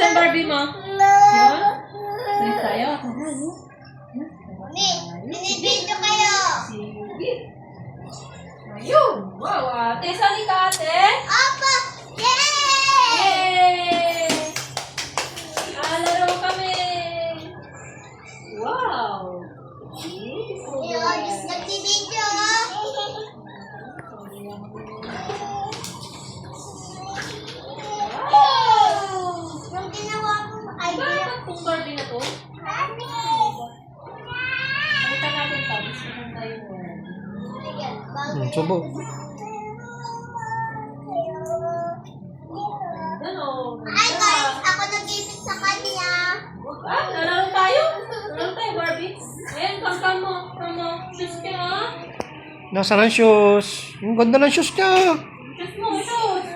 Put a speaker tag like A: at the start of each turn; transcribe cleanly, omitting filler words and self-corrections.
A: Nasaan Barbie mo? Yun? May tayo.
B: Binibidyo kayo.
A: Sige. Ayun. Wow, ate. Sali ka, ate?
B: Opo. Yay!
A: Yay! Laro kami. Wow.
B: Yun, nagbibidyo. Yung ginawa ko, ay,
A: Bakit kung Barbie na to? Palitan natin to. Gusto naman tayo
C: Subo.
A: Ganon.
B: Ay guys, ako nag-ibig sa kanya.
A: Laro tayo? Laro tayo, Barbie? Ayan, come mo. Shoes ka, ha?
C: Nasaan ang shoes? Ang ganda ng shoes niya.
A: Shoes mo, shoes.